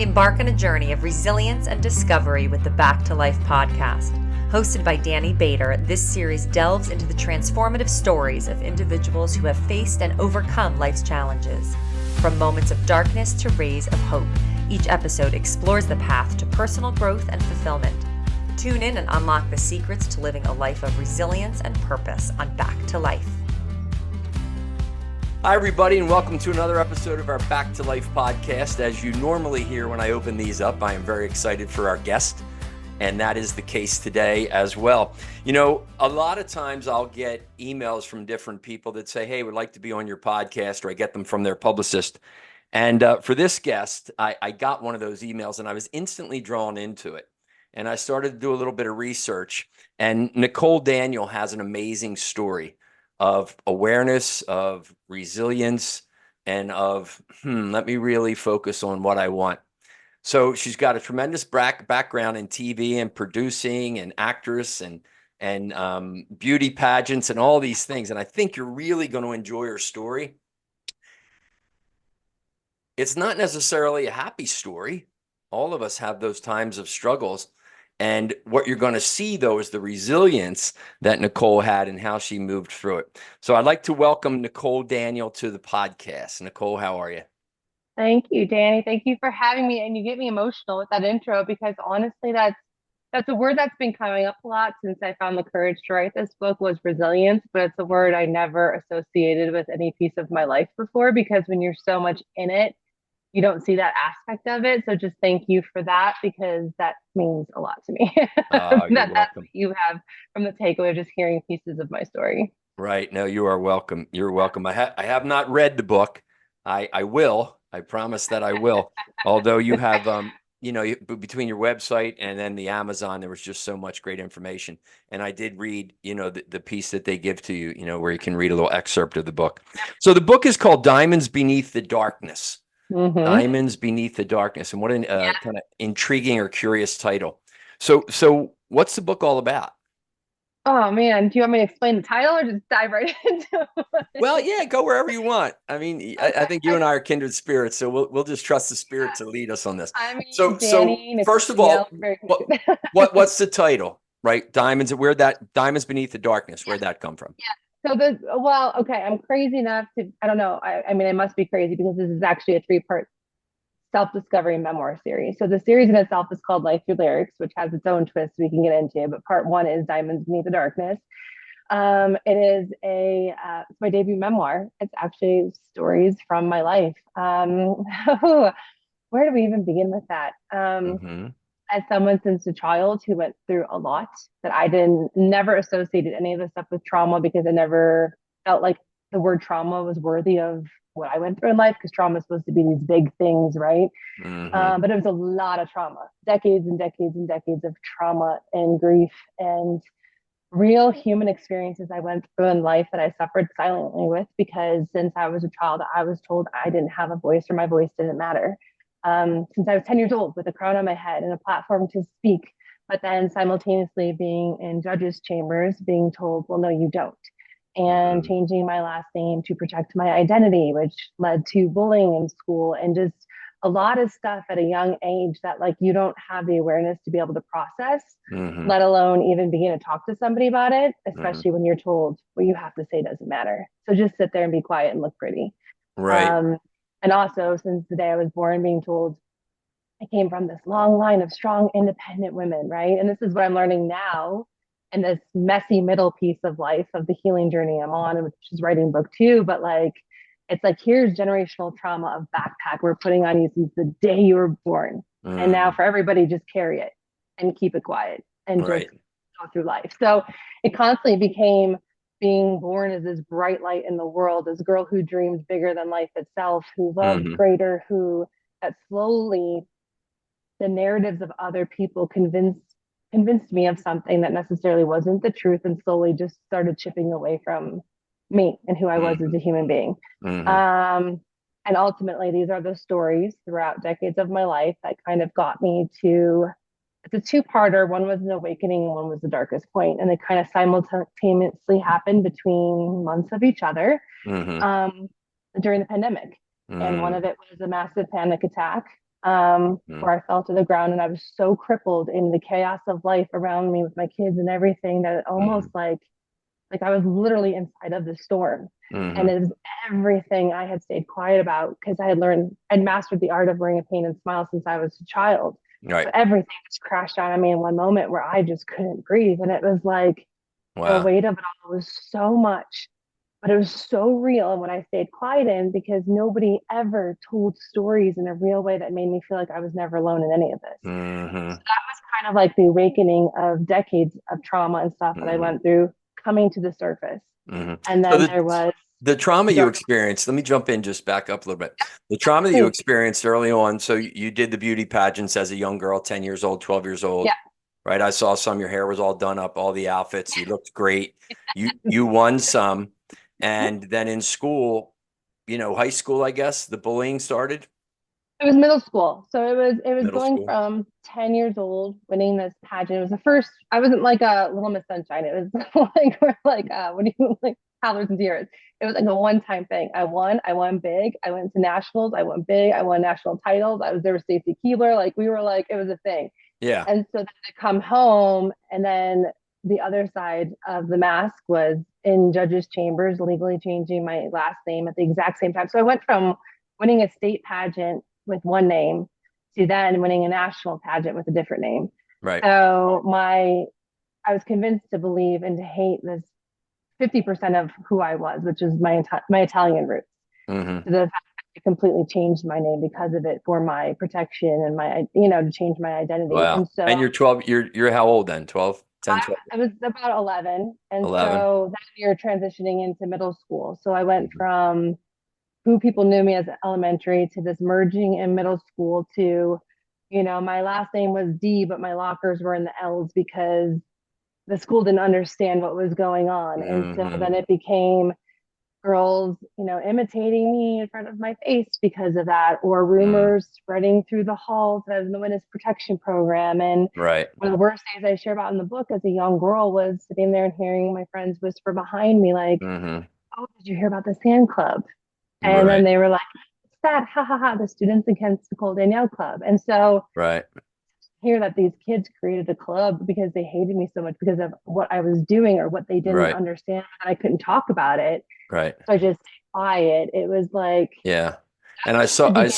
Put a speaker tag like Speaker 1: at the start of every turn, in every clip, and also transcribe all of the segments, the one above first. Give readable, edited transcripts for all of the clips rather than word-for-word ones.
Speaker 1: Embark on a journey of resilience and discovery with the Back to Life podcast. Hosted by Danny Bader, this series delves into the transformative stories of individuals who have faced and overcome life's challenges. From moments of darkness to rays of hope, each episode explores the path to personal growth and fulfillment. Tune in and unlock the secrets to living a life of resilience and purpose on Back to Life.
Speaker 2: Hi, everybody, and welcome to another episode of our Back to Life podcast. As you normally hear when I open these up, I am very excited for our guest, and that is the case today as well. You know, a lot of times I'll get emails from different people that say, hey, would like to be on your podcast, or I get them from their publicist. And for this guest, I got one of those emails, and I was instantly drawn into it. And I started to do a little bit of research, and Nicole Danielle has an amazing story of awareness, of resilience, and of, let me really focus on what I want. So she's got a tremendous background in TV and producing and actress and beauty pageants and all these things. And I think you're really going to enjoy her story. It's not necessarily a happy story. All of us have those times of struggles. And what you're going to see, though, is the resilience that Nicole had and how she moved through it. So I'd like to welcome Nicole Danielle to the podcast. Nicole, how are you?
Speaker 3: Thank you, Danny. Thank you for having me. And you get me emotional with that intro because honestly, that's a word that's been coming up a lot since I found the courage to write this book was resilience, but it's a word I never associated with any piece of my life before because when you're so much in it, you don't see that aspect of it. So just thank you for that because that means a lot to me. That's what you have from the takeaway of just hearing pieces of my story.
Speaker 2: Right. No, you are welcome. You're welcome. I have not read the book. I will. I promise that I will. Although you have, between your website and then the Amazon, there was just so much great information. And I did read, the piece that they give to you, where you can read a little excerpt of the book. So the book is called Diamonds Beneath the Darkness. Mm-hmm. Diamonds Beneath the Darkness. And what an kind of intriguing or curious title. So what's the book all about?
Speaker 3: Oh man, do you want me to explain the title or just dive right into it?
Speaker 2: Well, yeah, go wherever you want. I mean, I think you and I are kindred spirits, so we'll just trust the spirit to lead us on this.
Speaker 3: I mean,
Speaker 2: so
Speaker 3: Danny,
Speaker 2: first of all, what's the title? Right, Diamonds Beneath the Darkness. Where'd that come from?
Speaker 3: Yeah. So okay, I'm crazy enough to, I don't know. I mean, I must be crazy because this is actually a 3-part self-discovery memoir series. So the series in itself is called Life Through Lyrics, which has its own twist we can get into, but part 1 is Diamonds Beneath the Darkness. It is it's my debut memoir. It's actually stories from my life. Where do we even begin with that? As someone since a child who went through a lot, that I never associated any of this stuff with trauma because I never felt like the word trauma was worthy of what I went through in life, because trauma is supposed to be these big things, right? But it was a lot of trauma, decades and decades and decades of trauma and grief and real human experiences I went through in life that I suffered silently with, because since I was a child, I was told I didn't have a voice or my voice didn't matter. Since I was 10 years old with a crown on my head and a platform to speak, but then simultaneously being in judges' chambers, being told, well, no, you don't. And changing my last name to protect my identity, which led to bullying in school and just a lot of stuff at a young age that like you don't have the awareness to be able to process, let alone even begin to talk to somebody about it, especially when you're told what you have to say doesn't matter. So just sit there and be quiet and look pretty.
Speaker 2: Right.
Speaker 3: And also, since the day I was born, being told I came from this long line of strong, independent women, right? And this is what I'm learning now in this messy middle piece of life of the healing journey I'm on, which is writing book 2. But like, it's like, here's generational trauma of backpack we're putting on you since the day you were born. And now for everybody, just carry it and keep it quiet and just go through life. So it constantly became being born as this bright light in the world, this girl who dreamed bigger than life itself, who loved greater, who that slowly the narratives of other people convinced me of something that necessarily wasn't the truth, and slowly just started chipping away from me and who I was as a human being. And ultimately, these are the stories throughout decades of my life that kind of got me to, it's a 2-parter. One was an awakening and one was the darkest point. And they kind of simultaneously happened between months of each other during the pandemic. And one of it was a massive panic attack
Speaker 2: Mm,
Speaker 3: where I fell to the ground and I was so crippled in the chaos of life around me with my kids and everything that it almost
Speaker 2: mm,
Speaker 3: like I was literally inside of the storm. And
Speaker 2: mm,
Speaker 3: it was everything I had stayed quiet about because I'd mastered the art of wearing a pain and smile since I was a child.
Speaker 2: right.
Speaker 3: But everything just crashed down on me in one moment where I just couldn't breathe. And it was like the
Speaker 2: Wow.
Speaker 3: weight of it all was so much, but it was so real. And when I stayed quiet in, because nobody ever told stories in a real way that made me feel like I was never alone in any of this. So
Speaker 2: Hmm.
Speaker 3: that was kind of like the awakening of decades of trauma and stuff that I
Speaker 2: Hmm.
Speaker 3: went through coming to the surface.
Speaker 2: Hmm.
Speaker 3: And
Speaker 2: So
Speaker 3: then there was
Speaker 2: the trauma
Speaker 3: the
Speaker 2: you
Speaker 3: dark.
Speaker 2: experienced, let me jump in, just back up a little bit. The trauma that you
Speaker 3: Please.
Speaker 2: experienced early on, so you did the beauty pageants as a young girl, 10 years old, 12 years
Speaker 3: Yeah.
Speaker 2: old, right? I saw some, your hair was all done up, all the outfits, you looked great. You won some. And then in school, high school, I guess, the bullying started,
Speaker 3: It was middle school. So it was
Speaker 2: middle
Speaker 3: going
Speaker 2: school.
Speaker 3: from 10 years old winning this pageant. It was the first, I wasn't like a Little Miss Sunshine. It was like we're like what do you like Howlers and Tears. It was like a one-time thing. I won big. I went to nationals, I won big, I won national titles. I was there with Stacy Keebler. Like we were like, it was a thing.
Speaker 2: Yeah.
Speaker 3: And so then to come home, and then the other side of the mask was in judges' chambers, legally changing my last name at the exact same time. So I went from winning a state pageant with one name to then winning a national pageant with a different name.
Speaker 2: Right.
Speaker 3: So I was convinced to believe and to hate this 50% of who I was, which is my Italian roots.
Speaker 2: Hmm.
Speaker 3: So the fact that I completely changed my name because of it for my protection and my, to change my identity.
Speaker 2: Wow.
Speaker 3: And so
Speaker 2: And you're 12, you're how old then? 12, 10, 12,
Speaker 3: I was about 11. And
Speaker 2: 11.
Speaker 3: so then you're transitioning into middle school. So I went
Speaker 2: Mhm.
Speaker 3: from who people knew me as elementary to this merging in middle school to, my last name was D, but my lockers were in the L's because the school didn't understand what was going on. And so
Speaker 2: Hmm.
Speaker 3: then it became girls, imitating me in front of my face because of that, or
Speaker 2: Mm.
Speaker 3: rumors spreading through the halls that I was in the witness protection program. And
Speaker 2: Right.
Speaker 3: one of the worst days I share about in the book as a young girl was sitting there and hearing my friends whisper behind me, like,
Speaker 2: Hmm.
Speaker 3: "Oh, did you hear about the sand club?" And then
Speaker 2: Right.
Speaker 3: they were like, "What's that? Ha ha ha, the Students Against Nicole Danielle Club." And so
Speaker 2: Right.
Speaker 3: hear that these kids created a club because they hated me so much because of what I was doing or what they didn't
Speaker 2: Right.
Speaker 3: understand, and I couldn't talk about it.
Speaker 2: Right.
Speaker 3: So I just stayed quiet. It was like
Speaker 2: Yeah. And
Speaker 3: that was the beginning.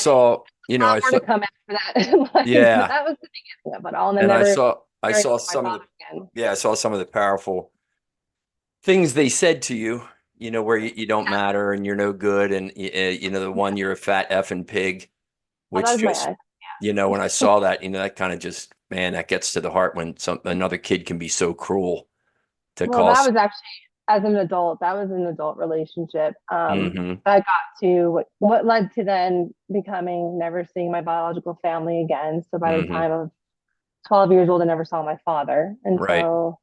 Speaker 3: A lot
Speaker 2: I
Speaker 3: more
Speaker 2: saw,
Speaker 3: to come after that. But
Speaker 2: yeah.
Speaker 3: that was the beginning of it all. And then
Speaker 2: And
Speaker 3: never
Speaker 2: I
Speaker 3: sharing
Speaker 2: saw
Speaker 3: with my
Speaker 2: some of
Speaker 3: father again.
Speaker 2: I saw some of the powerful things they said to you, where you don't matter and you're no good. And, the one, you're a fat effing pig,
Speaker 3: Oh, that
Speaker 2: which
Speaker 3: was my
Speaker 2: just,
Speaker 3: ex.
Speaker 2: when I saw that, that kind of just, man, that gets to the heart when another kid can be so cruel to
Speaker 3: Well, that
Speaker 2: cause.
Speaker 3: was actually as an adult. That was an adult relationship.
Speaker 2: Hmm.
Speaker 3: I got to what led to then becoming never seeing my biological family again. So by the
Speaker 2: Hmm.
Speaker 3: time of 12 years old, I never saw my father. And
Speaker 2: Right.
Speaker 3: so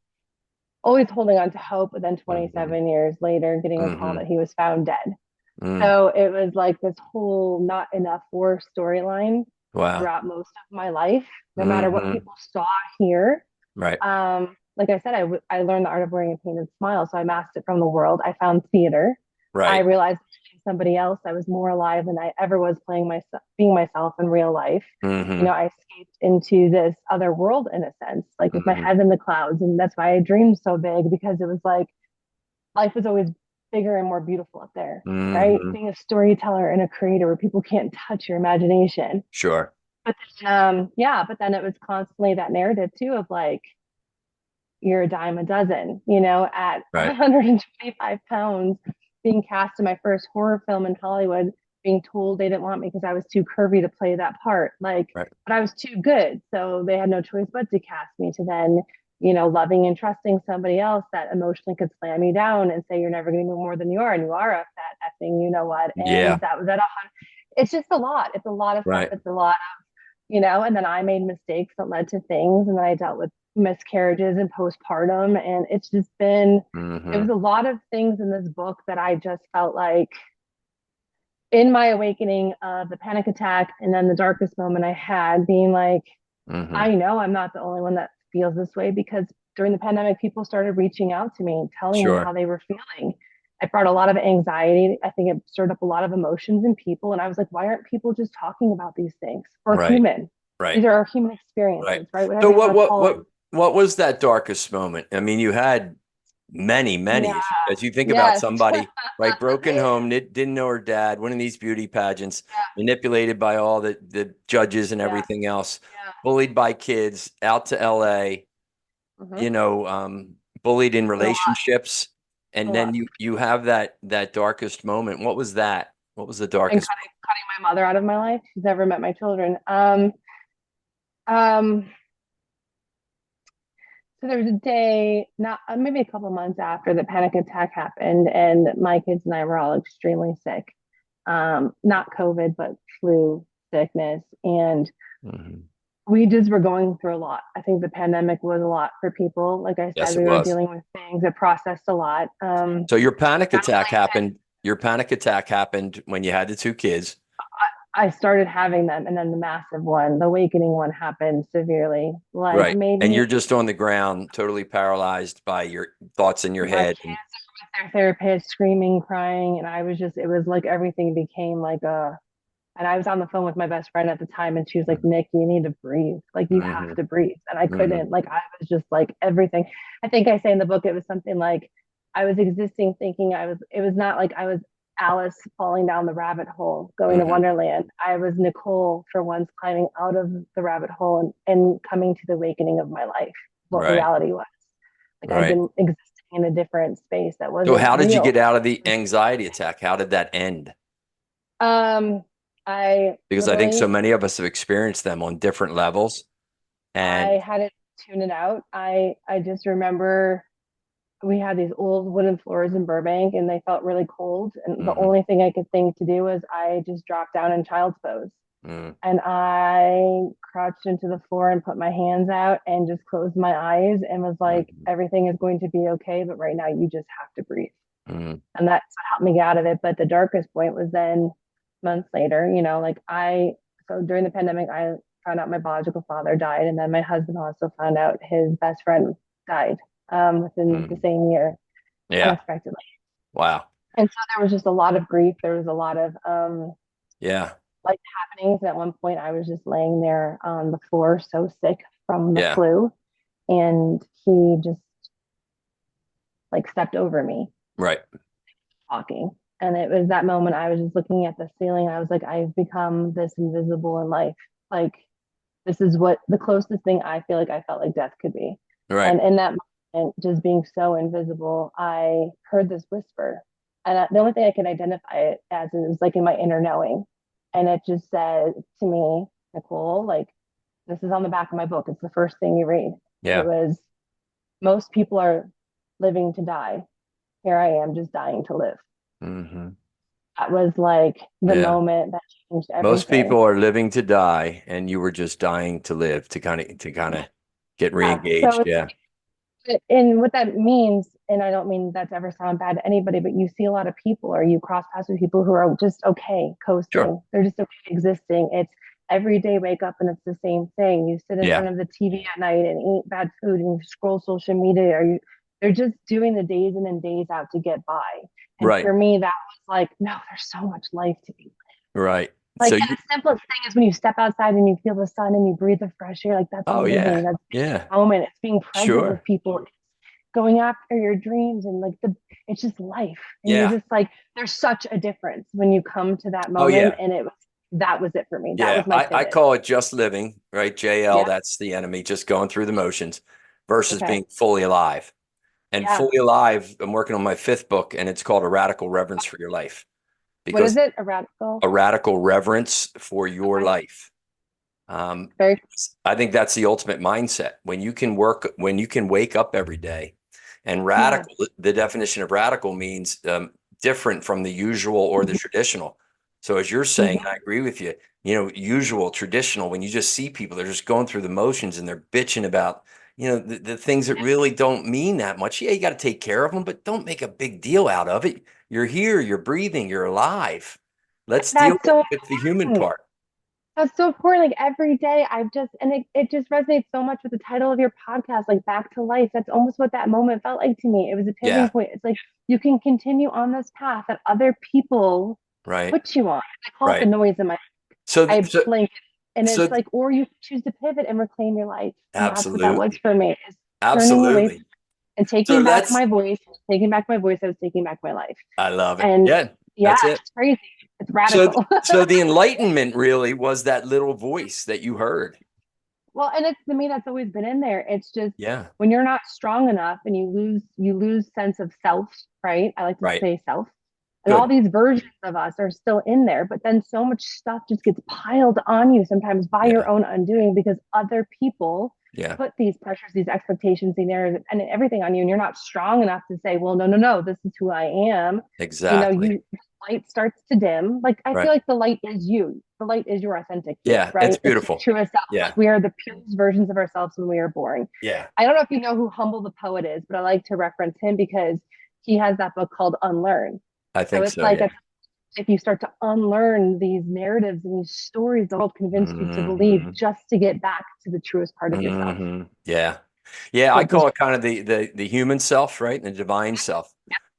Speaker 3: always holding on to hope, but then
Speaker 2: Hmm.
Speaker 3: 27 years later, getting a call
Speaker 2: Hmm.
Speaker 3: that he was found dead.
Speaker 2: Mm.
Speaker 3: So it was like this whole not enough war storyline
Speaker 2: Wow.
Speaker 3: throughout most of my life, no matter what
Speaker 2: Hmm.
Speaker 3: people saw here.
Speaker 2: Right.
Speaker 3: Like I said, I learned the art of wearing a painted smile. So I masked it from the world. I found theater. I
Speaker 2: Right.
Speaker 3: realized somebody else. I was more alive than I ever was playing myself, being myself in real life.
Speaker 2: Hmm.
Speaker 3: I escaped into this other world in a sense, like with my
Speaker 2: Hmm.
Speaker 3: head in the clouds. And that's why I dreamed so big because it was like life was always bigger and more beautiful up there, right?
Speaker 2: Hmm.
Speaker 3: Being a storyteller and a creator where people can't touch your imagination.
Speaker 2: Sure.
Speaker 3: But then, yeah, but then it was constantly that narrative too of like, you're a dime a dozen, at
Speaker 2: Right.
Speaker 3: 125 pounds, being cast in my first horror film in Hollywood, being told they didn't want me because I was too curvy to play that part. Like,
Speaker 2: Right.
Speaker 3: but I was too good. So they had no choice but to cast me to then, loving and trusting somebody else that emotionally could slam you down and say, you're never going to be more than you are. And you are a fat effing, you know what?
Speaker 2: Yeah.
Speaker 3: And that was at 100. It's just a lot. It's a lot of stuff.
Speaker 2: Right.
Speaker 3: It's a lot and then I made mistakes that led to things, and then I dealt with miscarriages and postpartum, and it's just been, it
Speaker 2: Hmm.
Speaker 3: was a lot of things in this book that I just felt like in my awakening of the panic attack and then the darkest moment I had being like,
Speaker 2: Hmm.
Speaker 3: I know I'm not the only one that feels this way because during the pandemic, people started reaching out to me, telling me
Speaker 2: Sure.
Speaker 3: how they were feeling. It brought a lot of anxiety. I think it stirred up a lot of emotions in people. And I was like, why aren't people just talking about these things? We're
Speaker 2: Right.
Speaker 3: human.
Speaker 2: Right.
Speaker 3: These are our human
Speaker 2: Right.
Speaker 3: experiences, right?
Speaker 2: So
Speaker 3: Whatever you want to call it.
Speaker 2: what was that darkest moment? I mean, you had many,
Speaker 3: Yeah.
Speaker 2: as you think about
Speaker 3: Yes.
Speaker 2: somebody, right? Broken home, didn't know her dad, winning these beauty pageants,
Speaker 3: Yeah.
Speaker 2: manipulated by all the judges and
Speaker 3: Yeah.
Speaker 2: everything else,
Speaker 3: Yeah.
Speaker 2: bullied by kids, out to LA,
Speaker 3: Mm-hmm.
Speaker 2: you know, bullied in
Speaker 3: A lot.
Speaker 2: relationships.
Speaker 3: A
Speaker 2: And then
Speaker 3: lot.
Speaker 2: you have that darkest moment. What was that? What was the
Speaker 3: And
Speaker 2: darkest?
Speaker 3: cutting my mother out of my life. She's never met my children. Um, so there was a day, not maybe a couple months after the panic attack happened, and my kids and I were all extremely sick. Not COVID, but flu sickness. And
Speaker 2: Mhm.
Speaker 3: we just were going through a lot. I think the pandemic was a lot for people. Like I said,
Speaker 2: Yes, it
Speaker 3: we were
Speaker 2: was.
Speaker 3: dealing with things that processed a lot.
Speaker 2: So your panic
Speaker 3: Not
Speaker 2: attack
Speaker 3: only
Speaker 2: happened. Your panic attack happened when you had the two kids.
Speaker 3: I started having them, and then the massive one, the awakening one, happened severely. Like
Speaker 2: Right. And
Speaker 3: maybe
Speaker 2: you're just on the ground, totally paralyzed by your thoughts in your
Speaker 3: my
Speaker 2: head.
Speaker 3: kids are with their therapist, screaming, crying, and I was just, it was like everything became like a, and I was on the phone with my best friend at the time, and she was like, Nick, you need to breathe. Like, you have
Speaker 2: Mm-hmm.
Speaker 3: to breathe. And I
Speaker 2: Mm-hmm.
Speaker 3: couldn't. Like, I was just like everything. I think I say in the book, it was something like I was existing thinking it was not like I was Alice falling down the rabbit hole, going to
Speaker 2: Mm-hmm.
Speaker 3: Wonderland. I was Nicole for once climbing out of the rabbit hole and coming to the awakening of my life, what
Speaker 2: Right.
Speaker 3: reality was. Like, I'd
Speaker 2: Right.
Speaker 3: been existing in a different space that
Speaker 2: So
Speaker 3: wasn't
Speaker 2: how did you
Speaker 3: real.
Speaker 2: get out of the anxiety attack? How did that end?
Speaker 3: Um, I
Speaker 2: Because I think so
Speaker 3: literally
Speaker 2: many of us have experienced them on different levels. And
Speaker 3: I had to tune it out. I just remember we had these old wooden floors in Burbank and they felt really cold. And the
Speaker 2: mm-hmm.
Speaker 3: only thing I could think to do was I just dropped down in child's pose.
Speaker 2: Mm-hmm.
Speaker 3: And I crouched into the floor and put my hands out and just closed my eyes and was like, everything is going to be okay, but right now you just have to breathe.
Speaker 2: Mm-hmm.
Speaker 3: And that's what helped me get out of it. But the darkest point was then months later, so during the pandemic, I found out my biological father died. And then my husband also found out his best friend died within the
Speaker 2: Mm-hmm.
Speaker 3: same year,
Speaker 2: Yeah.
Speaker 3: unexpectedly.
Speaker 2: Wow.
Speaker 3: And so there was just a lot of grief. There was a lot of
Speaker 2: Yeah.
Speaker 3: life happenings. And at one point, I was just laying there on the floor, so sick from the
Speaker 2: Yeah.
Speaker 3: flu. And he just like stepped over me
Speaker 2: Right.
Speaker 3: talking. And it was that moment I was just looking at the ceiling. I was like, I've become this invisible in life. Like, this is what the closest thing I feel like I felt like death could be.
Speaker 2: Right.
Speaker 3: And in that moment, just being so invisible, I heard this whisper. And the only thing I can identify it as is like in my inner knowing. And it just said to me, Nicole, like, this is on the back of my book. It's the first thing you read. It
Speaker 2: Yeah.
Speaker 3: was, most people are living to die. Here I am just dying to live.
Speaker 2: Mm-hmm.
Speaker 3: That was like the
Speaker 2: Yeah.
Speaker 3: moment that changed
Speaker 2: Most
Speaker 3: everything.
Speaker 2: people are living to die, and you were just dying to live to kind of get
Speaker 3: Yeah. So
Speaker 2: reengaged.
Speaker 3: it's
Speaker 2: Yeah.
Speaker 3: and what that means, and I don't mean that to ever sound bad to anybody, but you see a lot of people or you cross paths with people who are just okay
Speaker 2: Sure.
Speaker 3: coasting. They're just okay existing. It's every day wake up and it's the same thing. You sit in
Speaker 2: Yeah.
Speaker 3: front of the TV at night and eat bad food and you scroll social media or they're just doing the days in and days out to get by. And
Speaker 2: Right.
Speaker 3: for me, that was like, no, there's so much life to be.
Speaker 2: Right.
Speaker 3: Like,
Speaker 2: So
Speaker 3: and
Speaker 2: you.
Speaker 3: the simplest thing is when you step outside and you feel the sun and you breathe the fresh air, like that's
Speaker 2: Oh
Speaker 3: living.
Speaker 2: yeah.
Speaker 3: That's
Speaker 2: Yeah.
Speaker 3: the moment. It's being present with
Speaker 2: Sure.
Speaker 3: people. It's going after your dreams and like it's just life. And you're
Speaker 2: Yeah.
Speaker 3: just like, there's such a difference when you come to that
Speaker 2: Oh
Speaker 3: moment.
Speaker 2: yeah.
Speaker 3: And that was it for me. That
Speaker 2: Yeah.
Speaker 3: was my
Speaker 2: I
Speaker 3: pivot.
Speaker 2: call it just living, right? JL,
Speaker 3: Yeah.
Speaker 2: that's the enemy, just going through the motions versus
Speaker 3: Okay.
Speaker 2: being fully alive. And
Speaker 3: Yeah.
Speaker 2: fully alive, I'm working on my fifth book, and it's called A Radical Reverence for Your Life.
Speaker 3: What is
Speaker 2: Because
Speaker 3: it? A radical?
Speaker 2: a radical reverence for your
Speaker 3: Okay.
Speaker 2: life. Um,
Speaker 3: Very.
Speaker 2: I think that's the ultimate mindset. When you can wake up every day, and
Speaker 3: Yeah.
Speaker 2: radical, the definition of radical means different from the usual or the traditional. So as you're saying,
Speaker 3: Mhm.
Speaker 2: and I agree with you, usual, traditional, when you just see people, they're just going through the motions and they're bitching about, the things that really don't mean that much. Yeah, you got to take care of them, but don't make a big deal out of it. You're here, you're breathing, you're alive. Let's deal
Speaker 3: That's so
Speaker 2: with the human
Speaker 3: important.
Speaker 2: part.
Speaker 3: That's so important. Like every day and it just resonates so much with the title of your podcast, like back to life. That's almost what that moment felt like to me. It was a pivoting
Speaker 2: Yeah,
Speaker 3: point. It's like you can continue on this path that other people
Speaker 2: right,
Speaker 3: put you on. I call it the
Speaker 2: right.
Speaker 3: noise in my,
Speaker 2: So,
Speaker 3: I
Speaker 2: so,
Speaker 3: blink and it's
Speaker 2: so
Speaker 3: like, or you choose to pivot and reclaim your life. And that's what that was
Speaker 2: absolutely,
Speaker 3: for me is turning away
Speaker 2: absolutely.
Speaker 3: and
Speaker 2: So
Speaker 3: taking back
Speaker 2: that's,
Speaker 3: my voice, taking back my voice. I was taking back my life.
Speaker 2: I love it.
Speaker 3: And
Speaker 2: Yeah,
Speaker 3: yeah,
Speaker 2: that's it.
Speaker 3: it's crazy. It's
Speaker 2: So,
Speaker 3: radical.
Speaker 2: so the enlightenment really was that little voice that you heard.
Speaker 3: Well, and it's to me that's always been in there. It's just
Speaker 2: Yeah,
Speaker 3: when you're not strong enough and you lose sense of self, right? I like to
Speaker 2: right.
Speaker 3: say self. And all
Speaker 2: Good.
Speaker 3: these versions of us are still in there, but then so much stuff just gets piled on you sometimes by
Speaker 2: Yeah,
Speaker 3: your own undoing because other people
Speaker 2: yeah,
Speaker 3: put these pressures, these expectations, these narratives, and everything on you, and you're not strong enough to say, "Well, no, no, no, this is who I am."
Speaker 2: exactly.
Speaker 3: You light starts to dim. Like I feel
Speaker 2: Right.
Speaker 3: like the light is you. The light is your authentic you,
Speaker 2: Yeah, it's
Speaker 3: right? It's your
Speaker 2: beautiful.
Speaker 3: truest self.
Speaker 2: Yeah,
Speaker 3: Like we are the purest versions of ourselves when we are born.
Speaker 2: yeah,
Speaker 3: I don't know if you know who Humble the Poet is, but I like to reference him because he has that book called Unlearn.
Speaker 2: I
Speaker 3: So
Speaker 2: think
Speaker 3: it's
Speaker 2: so.
Speaker 3: like
Speaker 2: Yeah.
Speaker 3: if you start to unlearn these narratives and these stories the world convinced you to believe
Speaker 2: Hmm.
Speaker 3: just to get back to the truest part of yourself.
Speaker 2: Hmm. Yeah. Yeah, I
Speaker 3: Which is
Speaker 2: call it kind of the human self, right? And the divine self.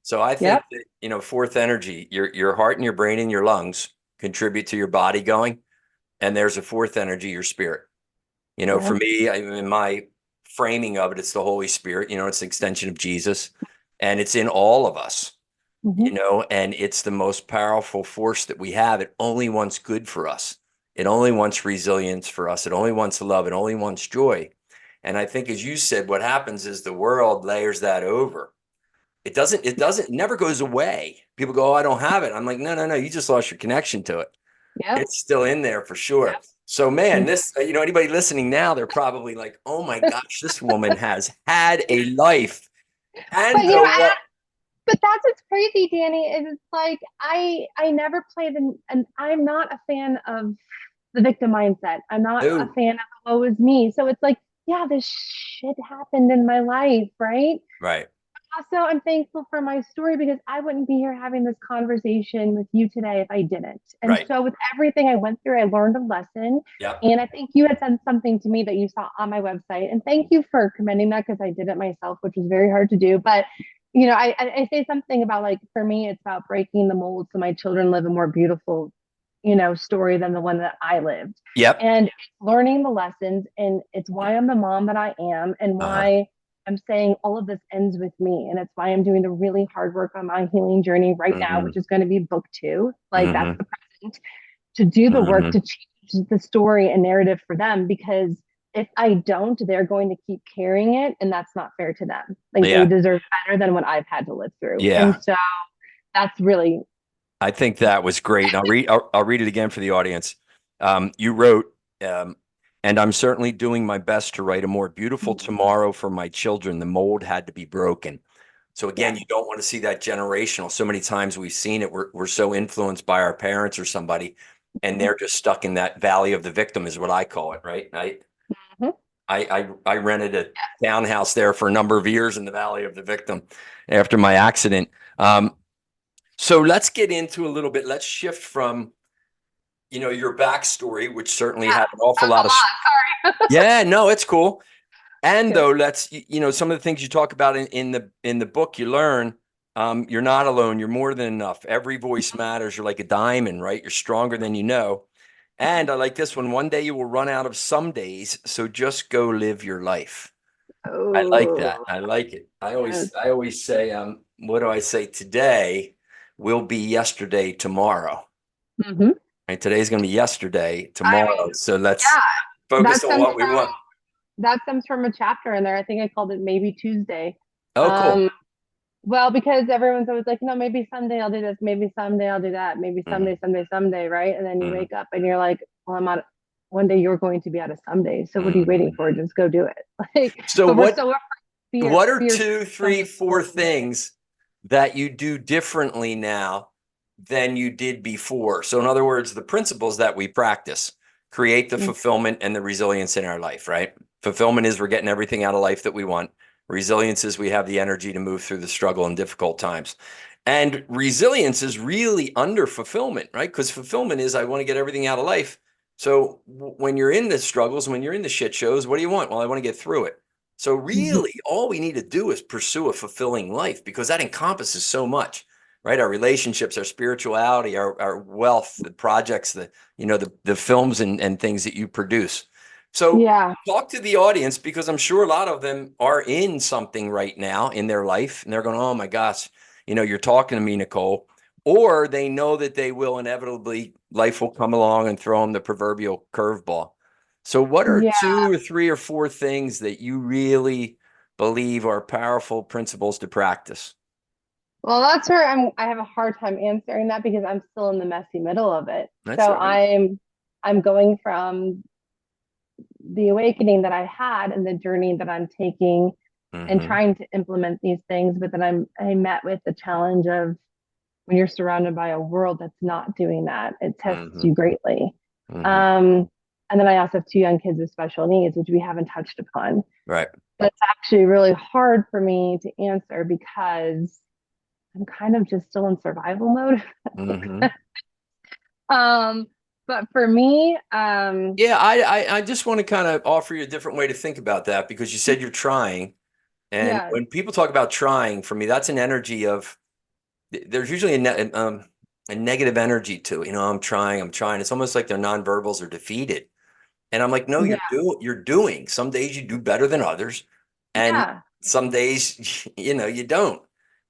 Speaker 2: So I think
Speaker 3: yep.
Speaker 2: that, fourth energy, your heart and your brain and your lungs contribute to your body going. And there's a fourth energy, your spirit. For
Speaker 3: Yeah.
Speaker 2: me, in my framing of it, it's the Holy Spirit, it's an extension of Jesus, and it's in all of us,
Speaker 3: Mm-hmm.
Speaker 2: and it's the most powerful force that we have. It only wants good for us. It only wants resilience for us. It only wants love. It only wants joy. And I think, as you said, what happens is the world layers that over. It never goes away. People go, "Oh, I don't have it." I'm like, no, no, no. You just lost your connection to it.
Speaker 3: Yep.
Speaker 2: It's still in there for sure. So, man, this, anybody listening now, they're probably like, "Oh my gosh, this woman has had a life."
Speaker 3: But
Speaker 2: And
Speaker 3: you know,
Speaker 2: what?
Speaker 3: but that's what's crazy, Danny, is it's like I never played and I'm not a fan of the victim mindset. I'm not a
Speaker 2: Oh,
Speaker 3: fan of the woe is me. So it's like, yeah, this shit happened in my life, right?
Speaker 2: right,
Speaker 3: Also, I'm thankful for my story because I wouldn't be here having this conversation with you today if I didn't. And
Speaker 2: right.
Speaker 3: so, with everything I went through, I learned a lesson.
Speaker 2: Yep.
Speaker 3: And I think you had said something to me that you saw on my website. And thank you for commending that because I did it myself, which was very hard to do. But, I say something about like, for me, it's about breaking the mold so my children live a more beautiful, story than the one that I lived.
Speaker 2: Yep.
Speaker 3: And learning the lessons. And it's why I'm the mom that I am and
Speaker 2: Uh-huh.
Speaker 3: why I'm saying all of this ends with me. And it's why I'm doing the really hard work on my healing journey right now,
Speaker 2: Hmm.
Speaker 3: which is going to be book 2. Like that's
Speaker 2: Hmm.
Speaker 3: the present to do the work
Speaker 2: Hmm.
Speaker 3: to change the story and narrative for them. Because if I don't, they're going to keep carrying it. And that's not fair to them. Like they
Speaker 2: Yeah.
Speaker 3: deserve better than what I've had to live through. And
Speaker 2: Yeah.
Speaker 3: so that's really,
Speaker 2: I think that was great. I'll read it again for the audience. You wrote, um, and I'm certainly doing my best to write a more beautiful tomorrow for my children. The mold had to be broken. So
Speaker 3: yeah.
Speaker 2: again, you don't want to see that generational. So many times we've seen it. We're so influenced by our parents or somebody, and they're just stuck in that valley of the victim, is what I call it, right?
Speaker 3: Mhm.
Speaker 2: I rented a townhouse there for a number of years in the valley of the victim after my accident. So let's get into a little bit. Let's shift from, your backstory, which certainly
Speaker 3: Yeah.
Speaker 2: had an awful
Speaker 3: That was
Speaker 2: lot
Speaker 3: a
Speaker 2: of,
Speaker 3: lot. Sorry.
Speaker 2: yeah, no, it's cool. And
Speaker 3: Good.
Speaker 2: though, let's, some of the things you talk about in the book, you learn, you're not alone. You're more than enough. Every voice matters. You're like a diamond, right? You're stronger than you know. And I like this one. One day you will run out of some days. So just go live your life. I like that.
Speaker 3: Oh,
Speaker 2: I like it. I
Speaker 3: yes.
Speaker 2: always, I always say, what do I say? Today will be yesterday tomorrow.
Speaker 3: Hmm.
Speaker 2: And today's going to be yesterday
Speaker 3: I
Speaker 2: tomorrow.
Speaker 3: mean,
Speaker 2: So let's
Speaker 3: yeah,
Speaker 2: focus
Speaker 3: that
Speaker 2: on
Speaker 3: stems
Speaker 2: what we
Speaker 3: from
Speaker 2: want.
Speaker 3: a chapter in there. I think I called it Maybe Tuesday.
Speaker 2: Oh, cool.
Speaker 3: Um, well, because everyone's always like, no, maybe someday I'll do this, maybe someday I'll do that, maybe
Speaker 2: Hmm.
Speaker 3: someday, right? And then you
Speaker 2: Hmm.
Speaker 3: wake up and you're like, well, I'm out. One day you're going to be out of someday. So what are you
Speaker 2: Hmm.
Speaker 3: waiting for? Just go do it. Like,
Speaker 2: So
Speaker 3: but we're so afraid.
Speaker 2: what are
Speaker 3: Fear
Speaker 2: two,
Speaker 3: comes
Speaker 2: three, four
Speaker 3: before commitment.
Speaker 2: things that you do differently now than you did before? So in other words, the principles that we practice create the
Speaker 3: Mm.
Speaker 2: fulfillment and the resilience in our life, right? Fulfillment is we're getting everything out of life that we want. Resilience is we have the energy to move through the struggle and difficult times. And resilience is really under fulfillment, right? Because fulfillment is I want to get everything out of life So when you're in the struggles, when you're in the shit shows, what do you want? Well, I want to get through it. So really, all we need to do is pursue a fulfilling life, because that encompasses so much, right? Our relationships, our spirituality, our wealth, the projects, the films and things that you produce. So
Speaker 3: Yeah.
Speaker 2: talk to the audience, because I'm sure a lot of them are in something right now in their life, and they're going, "Oh my gosh, you're talking to me, Nicole." Or they know that they will inevitably, life will come along and throw them the proverbial curveball. So what are
Speaker 3: Yeah.
Speaker 2: 2 or 3 or 4 things that you really believe are powerful principles to practice?
Speaker 3: Well, that's where I have a hard time answering that because I'm still in the messy middle of it.
Speaker 2: That's
Speaker 3: So
Speaker 2: all right.
Speaker 3: I'm going from the awakening that I had and the journey that I'm taking and
Speaker 2: Mm-hmm.
Speaker 3: trying to implement these things, but then I met with the challenge of when you're surrounded by a world that's not doing that, it tests
Speaker 2: Mm-hmm.
Speaker 3: you greatly.
Speaker 2: Mm-hmm.
Speaker 3: Um, and then I also have 2 young kids with special needs, which we haven't touched upon.
Speaker 2: Right.
Speaker 3: But it's actually really hard for me to answer because I'm kind of just still in survival mode.
Speaker 2: Mm-hmm.
Speaker 3: um, but for me,
Speaker 2: Yeah, I just want to kind of offer you a different way to think about that, because you said you're trying. And
Speaker 3: yeah,
Speaker 2: when people talk about trying, for me, that's an energy of, there's usually a negative energy to it. I'm trying, I'm trying. It's almost like their nonverbals are defeated. And I'm like, no,
Speaker 3: yeah,
Speaker 2: you're doing. Some days you do better than others, and
Speaker 3: yeah.
Speaker 2: some days, you don't.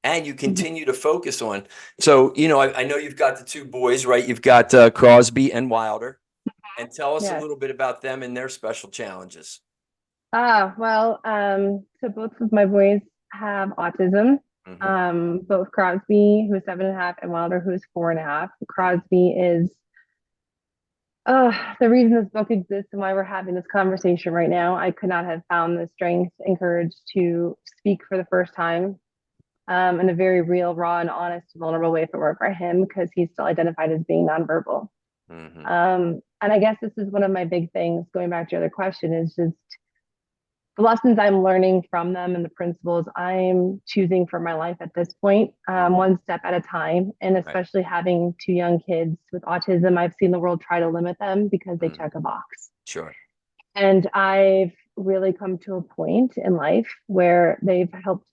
Speaker 2: And you continue to focus on. So, I know you've got the 2 boys, right? You've got Crosby and Wilder. And tell us a
Speaker 3: Yes.
Speaker 2: little bit about them and their special challenges.
Speaker 3: Well, so both of my boys have autism.
Speaker 2: Hmm.
Speaker 3: Both Crosby, who's 7.5, and Wilder, who's 4.5. Crosby is the reason this book exists and why we're having this conversation right now. I could not have found the strength and courage to speak for the first time in a very real, raw, and honest, vulnerable way if it weren't for him, because he's still identified as being nonverbal.
Speaker 2: Hmm.
Speaker 3: And I guess this is one of my big things, going back to your other question, is just the lessons I'm learning from them and the principles I'm choosing for my life at this point,
Speaker 2: Hmm.
Speaker 3: one step at a time. And
Speaker 2: Right.
Speaker 3: especially having 2 young kids with autism, I've seen the world try to limit them because they
Speaker 2: Hmm.
Speaker 3: check a box.
Speaker 2: Sure.
Speaker 3: And I've really come to a point in life where they've helped.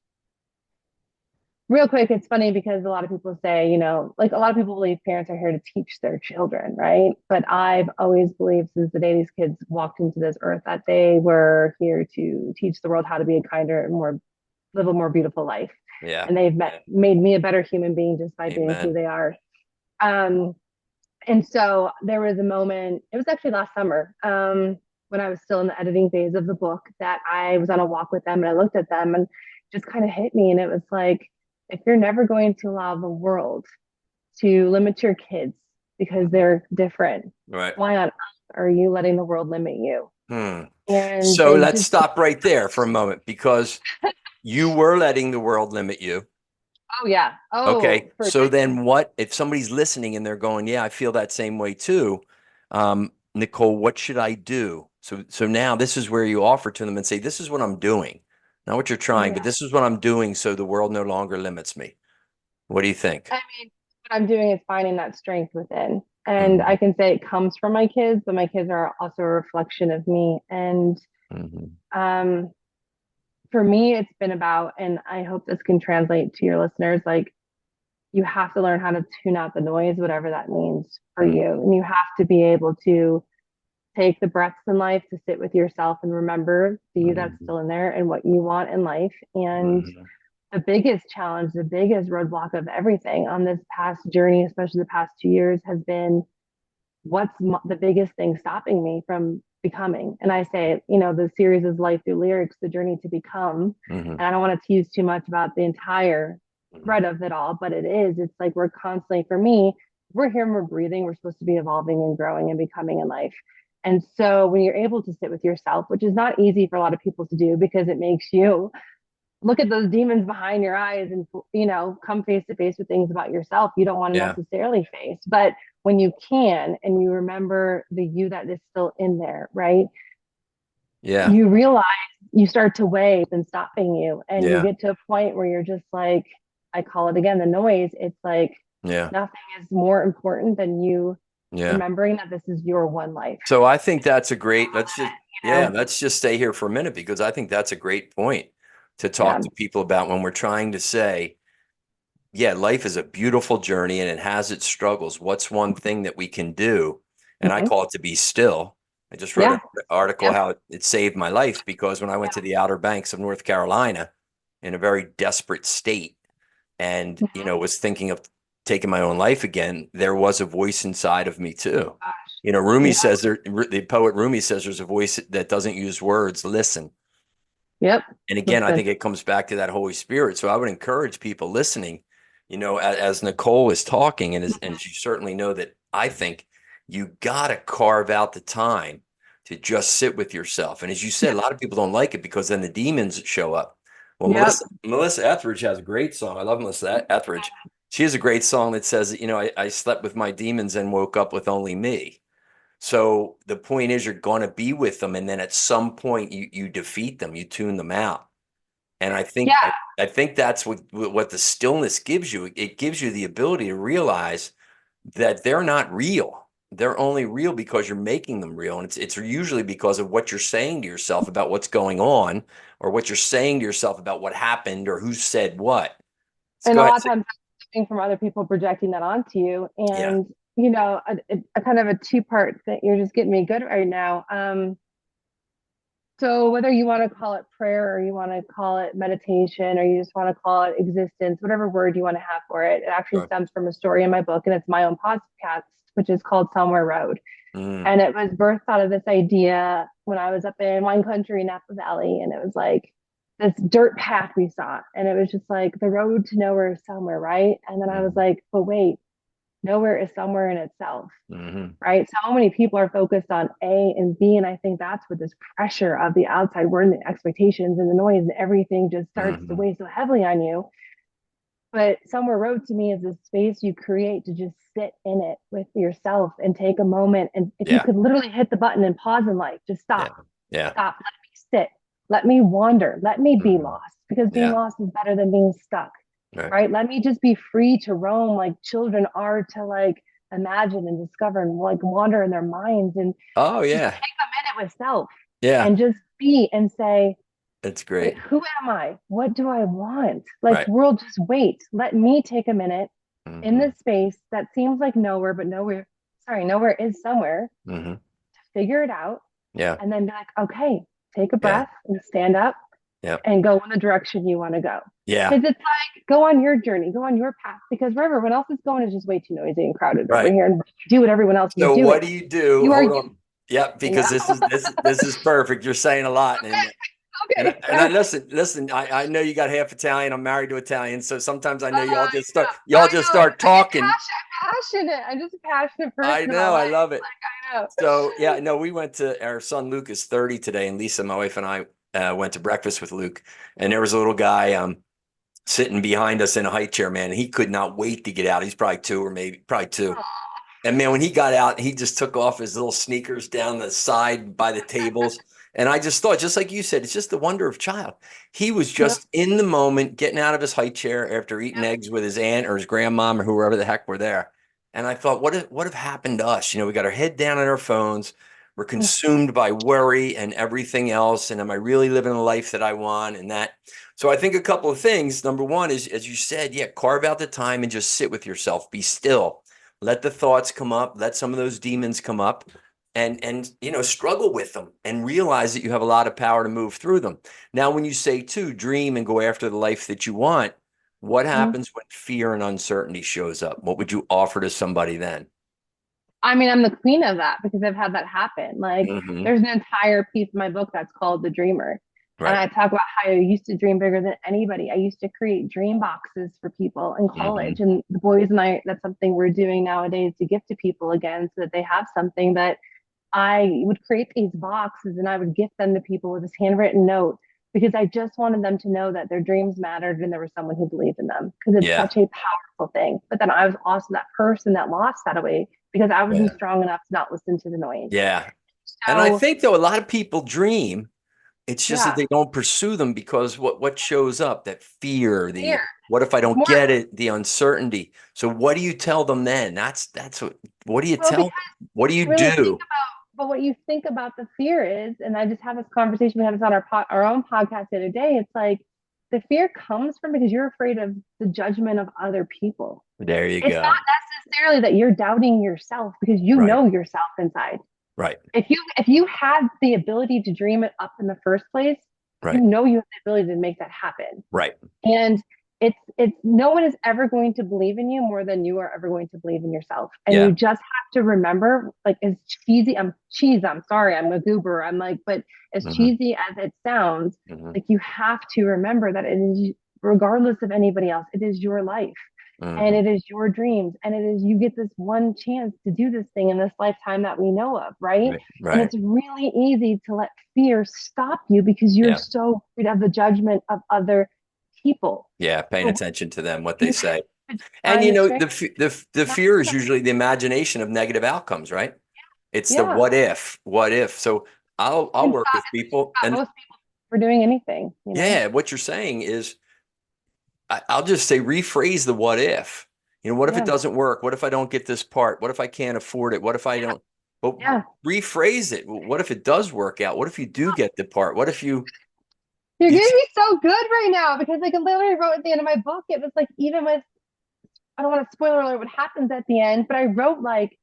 Speaker 3: Real quick, it's funny because a lot of people say, like a lot of people believe parents are here to teach their children, right? But I've always believed since the day these kids walked into this earth that they were here to teach the world how to be a kinder and live a more beautiful life.
Speaker 2: Yeah.
Speaker 3: And they've made me a better human being just by being who
Speaker 2: Amen.
Speaker 3: they are. Um, and so there was a moment, it was actually last summer, when I was still in the editing phase of the book, that I was on a walk with them and I looked at them and just kind of hit me. And it was like, if you're never going to allow the world to limit your kids because they're different,
Speaker 2: Right.
Speaker 3: why on earth are you letting the world limit you?
Speaker 2: Hmm.
Speaker 3: And
Speaker 2: So
Speaker 3: they
Speaker 2: let's
Speaker 3: just,
Speaker 2: stop right there for a moment, because you were letting the world limit you.
Speaker 3: oh, yeah. Oh,
Speaker 2: Okay.
Speaker 3: for
Speaker 2: So then what if somebody's listening and they're going, yeah, I feel that same way too. Nicole, what should I do? So now this is where you offer to them and say, this is what I'm doing. Not what you're trying, but
Speaker 3: yeah.
Speaker 2: this is what I'm doing so the world no longer limits me. What do you think?
Speaker 3: I mean, what I'm doing is finding that strength within. And
Speaker 2: Hmm.
Speaker 3: I can say it comes from my kids, but my kids are also a reflection of me. And
Speaker 2: Hmm.
Speaker 3: um, for me, it's been about, and I hope this can translate to your listeners, like you have to learn how to tune out the noise, whatever that means for
Speaker 2: Hmm.
Speaker 3: you. And you have to be able to take the breaths in life to sit with yourself and remember the you that's
Speaker 2: Hmm.
Speaker 3: still in there and what you want in life. And
Speaker 2: Hmm.
Speaker 3: the biggest challenge, the biggest roadblock of everything on this past journey, especially the past 2 years, has been what's the biggest thing stopping me from becoming. And I say, the series is Life Through Lyrics, the journey to become.
Speaker 2: Hmm.
Speaker 3: And I don't want to tease too much about the entire thread of it all, but it's like we're constantly, for me, we're here and we're breathing. We're supposed to be evolving and growing and becoming in life. And so when you're able to sit with yourself, which is not easy for a lot of people to do because it makes you look at those demons behind your eyes and come face to face with things about yourself you don't want to
Speaker 2: Yeah.
Speaker 3: necessarily face, but when you can and you remember the you that is still in there, right,
Speaker 2: Yeah.
Speaker 3: you realize you start to weigh and stopping you and you
Speaker 2: Yeah.
Speaker 3: get to a point where you're just like, I call it again the noise. It's like
Speaker 2: Yeah.
Speaker 3: nothing is more important than you
Speaker 2: Yeah.
Speaker 3: remembering that this is your one life.
Speaker 2: So I think that's a great,
Speaker 3: You know?
Speaker 2: let's just stay here for a minute because I think that's a great point to talk
Speaker 3: Yeah.
Speaker 2: to people about when we're trying to say, yeah, life is a beautiful journey and it has its struggles. What's one thing that we can do? And I
Speaker 3: Mhm.
Speaker 2: call it to be still. I just wrote an
Speaker 3: Yeah.
Speaker 2: article
Speaker 3: Yep.
Speaker 2: how it saved my life because when I went to the Outer Banks of North Carolina in a very desperate state and,
Speaker 3: Mhm.
Speaker 2: was thinking of taking my own life again, there was a voice inside of me too.
Speaker 3: Gosh.
Speaker 2: Rumi
Speaker 3: Yeah.
Speaker 2: says the poet Rumi says there's a voice that doesn't use words, listen.
Speaker 3: Yep.
Speaker 2: And again, I
Speaker 3: Listen.
Speaker 2: think it comes back to that Holy Spirit. So I would encourage people listening, as Nicole is talking, and you certainly know that I think you got to carve out the time to just sit with yourself. And as you said, a lot of people don't like it because then the demons show up. Well,
Speaker 3: Yep.
Speaker 2: Melissa Etheridge has a great song. I love Melissa Etheridge. She has a great song that says, I slept with my demons and woke up with only me. So the point is you're going to be with them, and then at some point you defeat them, you tune them out. And I think
Speaker 3: Yeah.
Speaker 2: I think that's what the stillness gives you. It gives you the ability to realize that they're not real. They're only real because you're making them real. And it's usually because of what you're saying to yourself about what's going on, or what you're saying to yourself about what happened or who said what. Let's
Speaker 3: And
Speaker 2: go
Speaker 3: a
Speaker 2: ahead.
Speaker 3: lot of times coming from other people projecting that onto you.
Speaker 2: Yeah.
Speaker 3: And, a kind of a two-part thing. You're just getting me good right now. So whether you want to call it prayer or you want to call it meditation or you just want to call it existence, whatever word you want to have for it, it actually
Speaker 2: Sure.
Speaker 3: stems from a story in my book, and it's my own podcast, which is called Somewhere Road.
Speaker 2: Mm,
Speaker 3: And it was birthed out of this idea when I was up in wine country, Napa Valley, and it was like this dirt path we saw. And it was just like the road to nowhere is somewhere, right? And then I was
Speaker 2: mm,
Speaker 3: like, but wait, nowhere is somewhere in itself,
Speaker 2: mm,
Speaker 3: right? So many people are focused on A and B. And I think that's where this pressure of the outside world and the expectations and the noise and everything just starts to
Speaker 2: mm,
Speaker 3: weigh so heavily on you. But somewhere road to me is a space you create to just sit in it with yourself and take a moment. And if you
Speaker 2: yeah.
Speaker 3: could literally hit the button and pause in life, just
Speaker 2: Yeah.
Speaker 3: stop,
Speaker 2: Yeah.
Speaker 3: stop, let me sit, let me wander, let me be
Speaker 2: Mm,
Speaker 3: lost, because being
Speaker 2: yeah.
Speaker 3: lost is better than being stuck,
Speaker 2: Right.
Speaker 3: right? Let me just be free to roam like children are to like imagine and discover and like wander in their minds and
Speaker 2: Oh
Speaker 3: just
Speaker 2: yeah.
Speaker 3: take a minute with self
Speaker 2: Yeah.
Speaker 3: and just be and say,
Speaker 2: It's
Speaker 3: wait,
Speaker 2: great.
Speaker 3: who am I? What do I want? Like,
Speaker 2: Right.
Speaker 3: world, just wait. Let me take a minute in
Speaker 2: Hmm.
Speaker 3: this space that seems like nowhere, but nowhere, sorry, nowhere is somewhere,
Speaker 2: Hmm.
Speaker 3: figure it out,
Speaker 2: Yeah.
Speaker 3: and then be like, okay, take a
Speaker 2: Yeah.
Speaker 3: breath and stand up
Speaker 2: Yeah.
Speaker 3: and go in the direction you want to go.
Speaker 2: Yeah.
Speaker 3: Because it's like, go on your journey, go on your path, because where everyone else is going is just way too noisy and crowded over
Speaker 2: Right.
Speaker 3: here and do what everyone else is
Speaker 2: So
Speaker 3: doing.
Speaker 2: what do you do?
Speaker 3: You are
Speaker 2: Hold
Speaker 3: you.
Speaker 2: on. Yeah,
Speaker 3: You know?
Speaker 2: because this is perfect. You're saying a lot, and
Speaker 3: Okay.
Speaker 2: and I listen. I know you got half Italian. I'm married to Italian, so sometimes I know
Speaker 3: I
Speaker 2: y'all just
Speaker 3: know.
Speaker 2: start talking.
Speaker 3: Passionate. I'm just a passionate
Speaker 2: I
Speaker 3: person in my
Speaker 2: know. I
Speaker 3: life.
Speaker 2: love it.
Speaker 3: Like, I know.
Speaker 2: So yeah, no, we went to our son Luke is 30 today, and Lisa, my wife, and I went to breakfast with Luke, and there was a little guy sitting behind us in a high chair, man. He could not wait to get out. He's probably two or maybe probably two. And man, when he got out, he just took off his little sneakers down the side by the tables. And I just thought, just like you said, it's just the wonder of child. He was
Speaker 3: Yep.
Speaker 2: just in the moment, getting out of his high chair after eating eggs with his aunt or his grandmom or whoever the heck were there. And I thought, what have happened to us? We got our head down on our phones. We're consumed by worry and everything else. And am I really living the life that I want? And that. So I think a couple of things. Number one is, as you said, yeah, carve out the time and just sit with yourself. Be still. Let the thoughts come up. Let some of those demons come up and struggle with them and realize that you have a lot of power to move through them. Now, when you say too, dream and go after the life that you want, what happens when fear and uncertainty shows up? What would you offer to somebody then?
Speaker 3: I mean, I'm the queen of that because I've had that happen. Like,
Speaker 2: Hmm.
Speaker 3: there's an entire piece of my book that's called The Dreamer. And
Speaker 2: Right.
Speaker 3: I talk about how I used to dream bigger than anybody. I used to create dream boxes for people in college.
Speaker 2: Hmm.
Speaker 3: And the boys and I, that's something we're doing nowadays to gift to people again so that they have something. But I would create these boxes and I would gift them to people with this handwritten note because I just wanted them to know that their dreams mattered and there was someone who believed in them because it's
Speaker 2: Yeah.
Speaker 3: such a powerful thing. But then I was also that person that lost that away because I wasn't
Speaker 2: Yeah.
Speaker 3: strong enough to not listen to the noise.
Speaker 2: Yeah. And I
Speaker 3: So,
Speaker 2: think though a lot of people dream It's just that
Speaker 3: Yeah.
Speaker 2: they don't pursue them because what shows up? That fear,
Speaker 3: Fear.
Speaker 2: the what if I
Speaker 3: It's
Speaker 2: don't
Speaker 3: more,
Speaker 2: get it, the uncertainty. So what do you tell them then? That's what do you
Speaker 3: well,
Speaker 2: tell?
Speaker 3: because
Speaker 2: What do you
Speaker 3: you really think
Speaker 2: do?
Speaker 3: about, but what you think about the fear is, and I just had this conversation, we had this on our own podcast the other day. It's like the fear comes from because you're afraid of the judgment of other people.
Speaker 2: There you
Speaker 3: It's
Speaker 2: go.
Speaker 3: not necessarily that you're doubting yourself because you
Speaker 2: Right.
Speaker 3: know yourself inside.
Speaker 2: Right.
Speaker 3: If you had the ability to dream it up in the first place, you
Speaker 2: Right.
Speaker 3: know you have the ability to make that happen.
Speaker 2: Right.
Speaker 3: And it's no one is ever going to believe in you more than you are ever going to believe in yourself. And
Speaker 2: Yeah.
Speaker 3: you just have to remember, like, as cheesy, I'm sorry, I'm a goober. I'm like, but as
Speaker 2: Hmm.
Speaker 3: cheesy as it sounds,
Speaker 2: Hmm.
Speaker 3: like, you have to remember that it is, regardless of anybody else, it is your life and
Speaker 2: Hmm.
Speaker 3: it is your dreams, and it is, you get this one chance to do this thing in this lifetime that we know of, right?
Speaker 2: Right.
Speaker 3: And
Speaker 2: Right.
Speaker 3: it's really easy to let fear stop you because you're
Speaker 2: Yeah.
Speaker 3: so afraid of the judgment of other people.
Speaker 2: Yeah. Paying
Speaker 3: But
Speaker 2: attention to them, what they
Speaker 3: you
Speaker 2: say.
Speaker 3: have to
Speaker 2: And
Speaker 3: find the strength.
Speaker 2: the fear is usually the imagination of negative outcomes, right? It's the
Speaker 3: Yeah.
Speaker 2: what if. So I'll
Speaker 3: And
Speaker 2: work with people,
Speaker 3: stop
Speaker 2: and
Speaker 3: most people for doing anything, you know?
Speaker 2: yeah, what you're saying is I'll just say rephrase the what if. What if it
Speaker 3: Yeah.
Speaker 2: doesn't work? What if I don't get this part? What if I can't afford it? What if I don't? But
Speaker 3: Yeah.
Speaker 2: rephrase it. What if it does work out? What if you do get the part? What if
Speaker 3: You're
Speaker 2: you
Speaker 3: getting me so good right now because, like, I literally wrote at the end of my book, it was like, even with, I don't want to spoiler alert what happens at the end, but I wrote, like,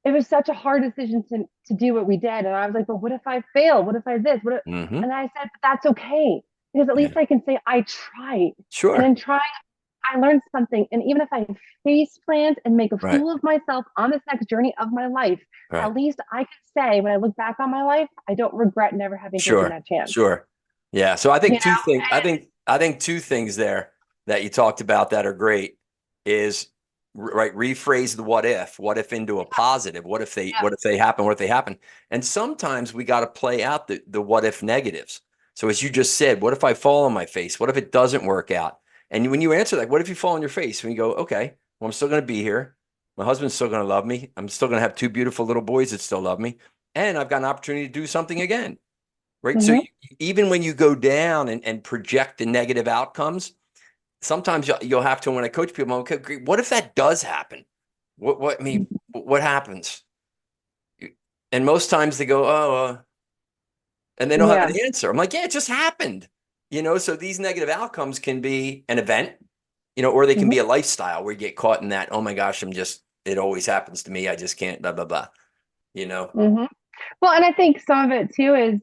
Speaker 3: it was such a hard decision to do what we did. And I was like, but what if I fail? What if I this?
Speaker 2: hmm
Speaker 3: And I said, but that's okay. Because at
Speaker 2: Yeah,
Speaker 3: least I can say I tried. And
Speaker 2: sure.
Speaker 3: in trying, I learned something. And even if I face plant and make a
Speaker 2: Right.
Speaker 3: fool of myself on this next journey of my life,
Speaker 2: Right.
Speaker 3: at least I can say when I look back on my life, I don't regret never having taken
Speaker 2: Sure.
Speaker 3: that chance.
Speaker 2: Sure. Yeah. So I
Speaker 3: You
Speaker 2: think two
Speaker 3: know?
Speaker 2: things. I think two things there that you talked about that are great is right. Rephrase the what if. What if into a positive? What if they?
Speaker 3: Yeah.
Speaker 2: What if they happen? What if they happen? And sometimes we got to play out the what if negatives. So as you just said, what if I fall on my face? What if it doesn't work out? And when you answer that, what if you fall on your face? And you go, okay, well, I'm still going to be here. My husband's still going to love me. I'm still going to have two beautiful little boys that still love me, and I've got an opportunity to do something again. Right. So
Speaker 3: Mm-hmm.
Speaker 2: even when you go down and project the negative outcomes, sometimes you'll have to, when I coach people, I'm like, okay, what if that does happen? I mean, what happens? And most times they go, oh, and they don't have
Speaker 3: Yeah.
Speaker 2: an answer. I'm like, yeah, it just happened. So these negative outcomes can be an event, or they can
Speaker 3: Mm-hmm.
Speaker 2: be a lifestyle where you get caught in that, oh my gosh, it always happens to me. I just can't, blah, blah, blah, you know?
Speaker 3: Mm-hmm. Well, and I think some of it too is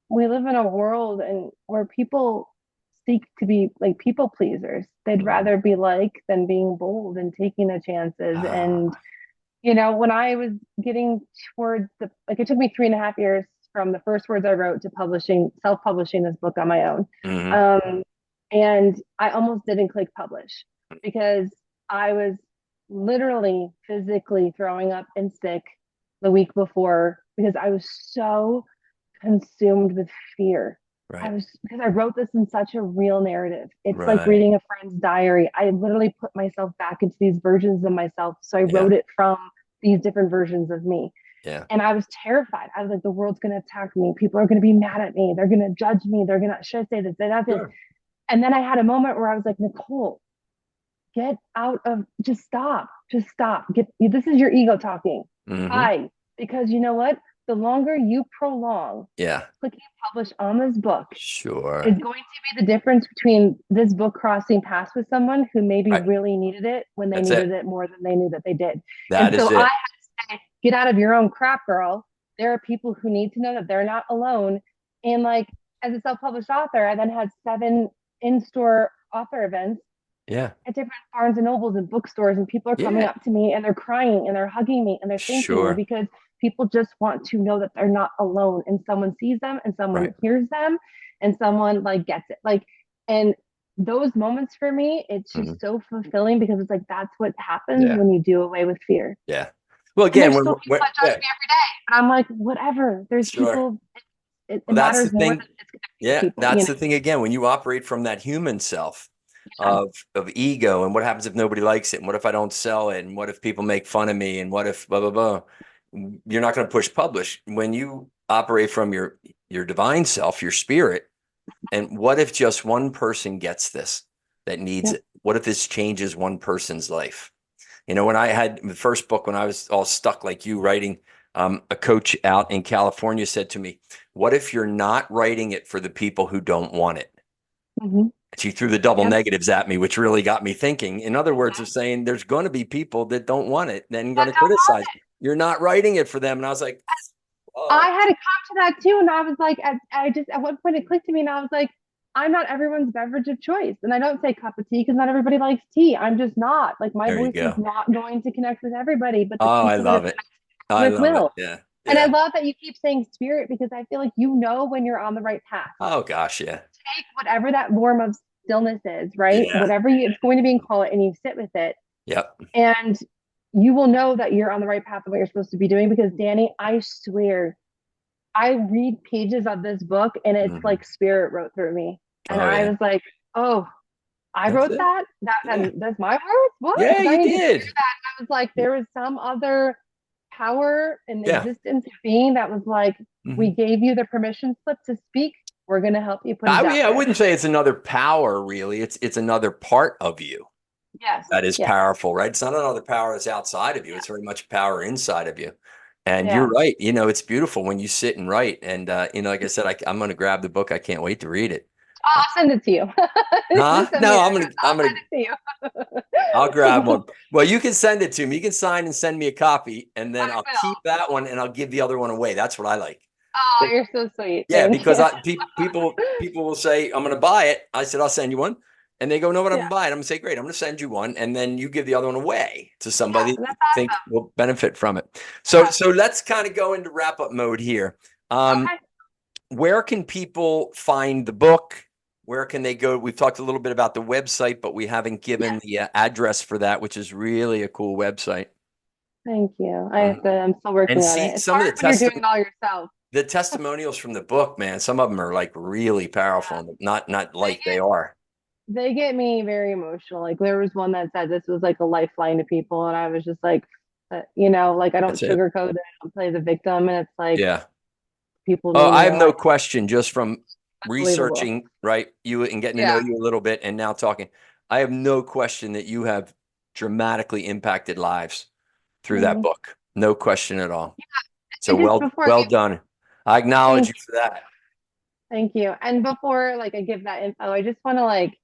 Speaker 3: we live in a world and where people seek to be like people pleasers. They'd
Speaker 2: Mhm.
Speaker 3: rather be like than being bold and taking the chances. And
Speaker 2: Ah,
Speaker 3: when I was getting towards like, it took me 3.5 years from the first words I wrote to self-publishing this book on my own.
Speaker 2: mhm.
Speaker 3: Um, and I almost didn't click publish because I was literally physically throwing up and sick the week before because I was so consumed with fear. I
Speaker 2: Right,
Speaker 3: was because I wrote this in such a real narrative. It's like
Speaker 2: right.
Speaker 3: reading a friend's diary. I literally put myself back into these versions of myself. So I
Speaker 2: Yeah,
Speaker 3: wrote it from these different versions of me.
Speaker 2: yeah.
Speaker 3: And I was terrified. I was like, the world's going to attack me. People are going to be mad at me. They're going to judge me. They're going to, should I say this? Say that this.
Speaker 2: Sure.
Speaker 3: And then I had a moment where I was like, Nicole, get out of, just stop. Just stop. This is your ego talking.
Speaker 2: Hmm.
Speaker 3: Hi. Because you know what? The longer you prolong
Speaker 2: Yeah,
Speaker 3: clicking publish on this book is
Speaker 2: sure.
Speaker 3: going to be the difference between this book crossing paths with someone who maybe
Speaker 2: Right.
Speaker 3: really needed it when they
Speaker 2: That's
Speaker 3: needed
Speaker 2: it.
Speaker 3: it more than they knew that they did. And
Speaker 2: That is
Speaker 3: so I
Speaker 2: it.
Speaker 3: had to say, get out of your own crap, girl. There are people who need to know that they're not alone. And, like, as a self-published author, I then had 7 in-store author events
Speaker 2: Yeah.
Speaker 3: at different Barnes and Nobles and bookstores, and people are coming
Speaker 2: Yeah.
Speaker 3: up to me and they're crying and they're hugging me and they're thanking me
Speaker 2: Sure.
Speaker 3: because people just want to know that they're not alone and someone sees them and someone
Speaker 2: Right.
Speaker 3: hears them and someone, like, gets it. Like, and those moments for me, it's
Speaker 2: Hmm.
Speaker 3: just so fulfilling because it's like that's what happens
Speaker 2: Yeah.
Speaker 3: when you do away with fear.
Speaker 2: Yeah. Well,
Speaker 3: And
Speaker 2: again,
Speaker 3: there's still people that judge
Speaker 2: yeah,
Speaker 3: me every day, but I'm like, whatever. There's
Speaker 2: sure.
Speaker 3: people. It
Speaker 2: Well, that's the
Speaker 3: matters more than
Speaker 2: thing.
Speaker 3: it's connecting with
Speaker 2: Yeah,
Speaker 3: people.
Speaker 2: that's the thing again. When you operate from that human self
Speaker 3: Yeah.
Speaker 2: of ego, and what happens if nobody likes it, and what if I don't sell it, and what if people make fun of me, and what if blah blah blah, you're not going to push publish. When you operate from your your divine self, your spirit. And what if just one person gets this that needs it? What if this changes one person's life? You know, when I had the first book, when I was all stuck like you writing, a coach out in California said to me, what if you're not writing it for the people who don't want it?
Speaker 3: Mm-hmm.
Speaker 2: She threw the double
Speaker 3: Yep.
Speaker 2: negatives at me, which really got me thinking. In other words, of saying there's going to be people that don't want it, then going to criticize. You're not writing it for them. And I was like, oh,
Speaker 3: I had to come to that too. And I was like, I just, at one point it clicked to me and I was like, I'm not everyone's beverage of choice. And I don't say cup of tea because not everybody likes tea. I'm just not. Like my
Speaker 2: there you
Speaker 3: voice is
Speaker 2: go.
Speaker 3: not going to connect with everybody, but the
Speaker 2: Oh, I
Speaker 3: people that
Speaker 2: love
Speaker 3: it
Speaker 2: it. I
Speaker 3: with
Speaker 2: love it.
Speaker 3: will.
Speaker 2: Yeah.
Speaker 3: And I
Speaker 2: Yeah.
Speaker 3: love that you keep saying spirit because I feel like you know when you're on the right path.
Speaker 2: Oh, gosh. Yeah.
Speaker 3: Take whatever that form of stillness is, right?
Speaker 2: Yeah.
Speaker 3: Whatever it's going to be, and call it, and you sit with it.
Speaker 2: Yep.
Speaker 3: And you will know that you're on the right path of what you're supposed to be doing because Danny, I swear, I read pages of this book and it's like spirit wrote through me. And
Speaker 2: Oh,
Speaker 3: I
Speaker 2: yeah.
Speaker 3: was like, oh, I
Speaker 2: That's
Speaker 3: wrote
Speaker 2: it.
Speaker 3: that?
Speaker 2: Yeah.
Speaker 3: That's my words? What?
Speaker 2: Yeah,
Speaker 3: Because I
Speaker 2: you
Speaker 3: need to hear
Speaker 2: did.
Speaker 3: that. I was like, there was some other power in the
Speaker 2: Yeah.
Speaker 3: existence of being that was like, we gave you the permission slip to speak. We're going to help you put it out
Speaker 2: I
Speaker 3: there.
Speaker 2: wouldn't say it's another power, really. It's another part of you
Speaker 3: Yes.
Speaker 2: that is
Speaker 3: Yeah.
Speaker 2: powerful, right? It's not another power that's outside of you. It's very much power inside of you. And
Speaker 3: Yeah.
Speaker 2: you're right. You know, it's beautiful when you sit and write. And, you know, like I said, I'm going to grab the book. I can't wait to read it.
Speaker 3: I'll send it to you.
Speaker 2: Huh?
Speaker 3: Just send me
Speaker 2: No,
Speaker 3: an address. I'll send it
Speaker 2: I'll
Speaker 3: to
Speaker 2: grab one.
Speaker 3: you.
Speaker 2: Well, you can send it to me. You can sign and send me a copy, and then
Speaker 3: I
Speaker 2: I'll keep
Speaker 3: will.
Speaker 2: that one and I'll give the other one away. That's what I like.
Speaker 3: Oh, you're so sweet.
Speaker 2: Yeah,
Speaker 3: Thank
Speaker 2: because
Speaker 3: you.
Speaker 2: people will say, I'm going to buy it. I said, I'll send you one. And they go, no, but I'm
Speaker 3: Yeah.
Speaker 2: going to buy it. I'm going to say, great, I'm going to send you one. And then you give the other one away to
Speaker 3: Yeah,
Speaker 2: somebody that you
Speaker 3: that's
Speaker 2: think
Speaker 3: awesome.
Speaker 2: will benefit from it.
Speaker 3: Yeah.
Speaker 2: So let's kind of go into wrap up mode here.
Speaker 3: Okay.
Speaker 2: Where can people find the book? Where can they go? We've talked a little bit about the website, but we haven't given the address for that, which is really a cool website.
Speaker 3: Thank you. I'm still working
Speaker 2: And
Speaker 3: on
Speaker 2: see
Speaker 3: it. It's
Speaker 2: some of
Speaker 3: hard when you're doing it all yourself.
Speaker 2: the testimonials from the book, man. Some of them are like really powerful, not light. They are.
Speaker 3: They get me very emotional. Like there was one that said this was like a lifeline to people, and I was just like, like I don't
Speaker 2: That's it.
Speaker 3: sugarcoat it. I don't play the victim, and it's like
Speaker 2: Yeah.
Speaker 3: people
Speaker 2: Oh,
Speaker 3: need in
Speaker 2: I have
Speaker 3: their
Speaker 2: no
Speaker 3: life.
Speaker 2: question just from
Speaker 3: Unbelievable.
Speaker 2: researching, right, you and getting to know
Speaker 3: Yeah.
Speaker 2: you a little bit and now talking. I have no question that you have dramatically impacted lives through that
Speaker 3: Mhm.
Speaker 2: book. No question at all. So
Speaker 3: And just before,
Speaker 2: well done. I acknowledge
Speaker 3: thank
Speaker 2: you for that.
Speaker 3: thank you. And before like I give that info, I just want to like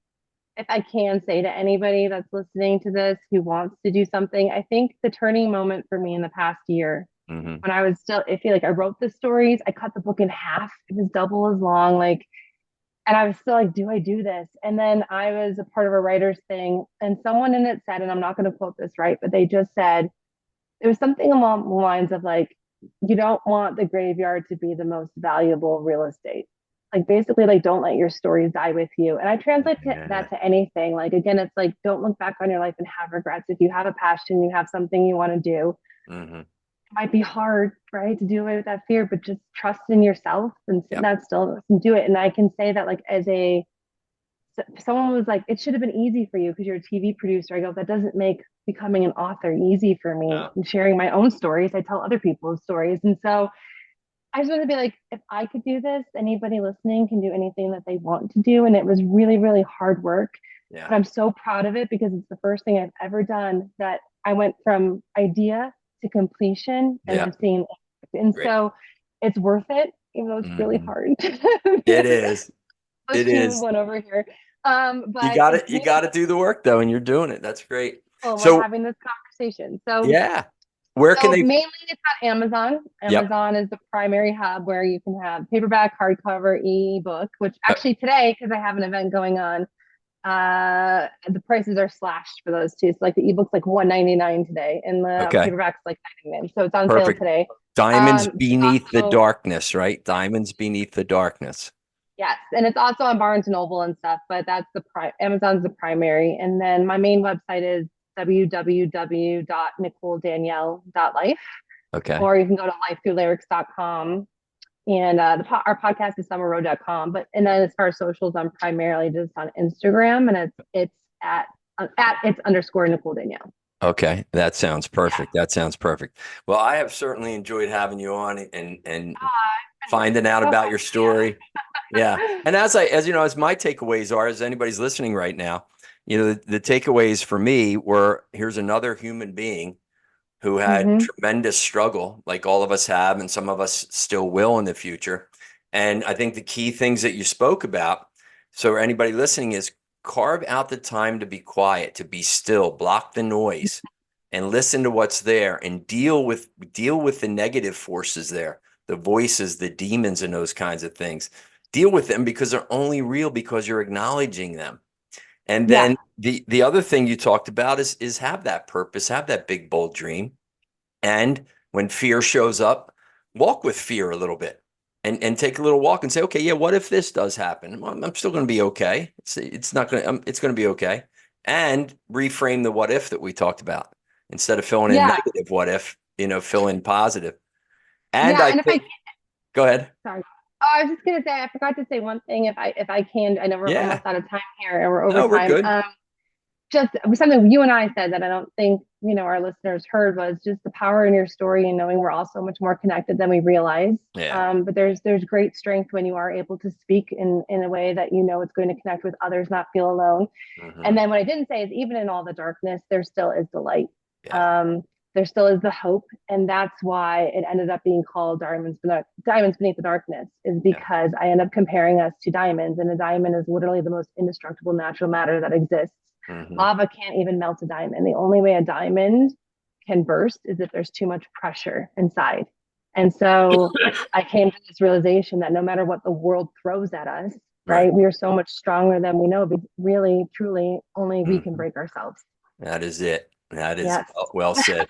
Speaker 3: if I can say to anybody that's listening to this who wants to do something, I think the turning moment for me in the past year
Speaker 2: Hmm.
Speaker 3: when I was still, I feel like I wrote the stories, I cut the book in half. It was double as long. Like, and I was still like, do I do this? And then I was a part of a writer's thing, and someone in it said, and I'm not going to quote this right, but they just said, it was something along the lines of like, you don't want the graveyard to be the most valuable real estate. Like basically, like don't let your stories die with you. And I translate
Speaker 2: Yeah.
Speaker 3: that to anything. Like again, it's like don't look back on your life and have regrets. If you have a passion, you have something you want to do.
Speaker 2: Hmm.
Speaker 3: It might be hard, right, to do away with that fear, but just trust in yourself and sit in
Speaker 2: Yep.
Speaker 3: that stillness and do it. And I can say that like as a someone was like, it should have been easy for you because you're a TV producer. I go, that doesn't make becoming an author easy for me.
Speaker 2: No.
Speaker 3: And sharing my own stories, I tell other people's stories. And so I just want to be like, if I could do this, anybody listening can do anything that they want to do. And it was really, really hard work.
Speaker 2: Yeah.
Speaker 3: But I'm so proud of it because it's the first thing I've ever done that I went from idea to completion and
Speaker 2: Yeah.
Speaker 3: I'm seeing it. And
Speaker 2: Great.
Speaker 3: so it's worth it, even though it's really
Speaker 2: Hmm.
Speaker 3: hard.
Speaker 2: It is. It
Speaker 3: Pushing
Speaker 2: is.
Speaker 3: one over here.
Speaker 2: You
Speaker 3: But
Speaker 2: got
Speaker 3: it's
Speaker 2: it. You got to do the work though, and you're doing it. That's great.
Speaker 3: meaningful. We're
Speaker 2: So
Speaker 3: having this conversation. So
Speaker 2: yeah, where can
Speaker 3: so
Speaker 2: they?
Speaker 3: mainly it's on Amazon.
Speaker 2: Yep.
Speaker 3: Amazon is the primary hub where you can have paperback, hardcover, ebook, which actually today, because I have an event going on, the prices are slashed for those two. So like the ebook's like $199 today and the
Speaker 2: Okay.
Speaker 3: paperback's like $99. So it's on sale
Speaker 2: Perfect.
Speaker 3: today.
Speaker 2: Diamonds beneath the
Speaker 3: Also,
Speaker 2: darkness, right? Diamonds beneath the darkness.
Speaker 3: yes, and it's also on Barnes and Noble and stuff, but that's Amazon's the primary. And then my main website is www.nicoledanielle.life,
Speaker 2: Okay.
Speaker 3: or you can go to lifethroughlyrics.com. And our podcast is summerroad.com. But and then as far as socials, I'm primarily just on Instagram, and it's at it's underscore Nicole Danielle.
Speaker 2: Okay. That sounds
Speaker 3: Yeah.
Speaker 2: perfect. That sounds perfect. Well, I have certainly enjoyed having you on and finding out about your story. Yeah. And as my takeaways are, as anybody's listening right now, the takeaways for me were, here's another human being who had tremendous struggle, like all of us have, and some of us still will in the future. And I think the key things that you spoke about, so anybody listening, is carve out the time to be quiet, to be still, block the noise, and listen to what's there, and deal with the negative forces there, the voices, the demons, and those kinds of things. Deal with them because they're only real because you're acknowledging them. And then the other thing you talked about is have that purpose, have that big, bold dream. And when fear shows up, walk with fear a little bit and take a little walk and say, okay, yeah, what if this does happen? Well, I'm still going to be okay. It's going to be okay. And reframe the what if that we talked about. Instead of filling in negative what if, fill in positive. And go ahead.
Speaker 3: Sorry. Oh, I was just gonna say, I forgot to say one thing. If I can, I know we're almost out of time here, and we're over time.
Speaker 2: We're good.
Speaker 3: Just something you and I said that I don't think our listeners heard, was just the power in your story and knowing we're all so much more connected than we realize. But there's great strength when you are able to speak in a way that it's going to connect with others, not feel alone. And then what I didn't say is, even in all the darkness, there still is the light. There still is the hope, and that's why it ended up being called Diamonds Beneath the Darkness, is because I end up comparing us to diamonds, and a diamond is literally the most indestructible natural matter that exists. Lava can't even melt a diamond. The only way a diamond can burst is if there's too much pressure inside. And so I came to this realization that no matter what the world throws at us, right, we are so much stronger than we know, but really, truly, only we can break ourselves.
Speaker 2: That is it. That is well said.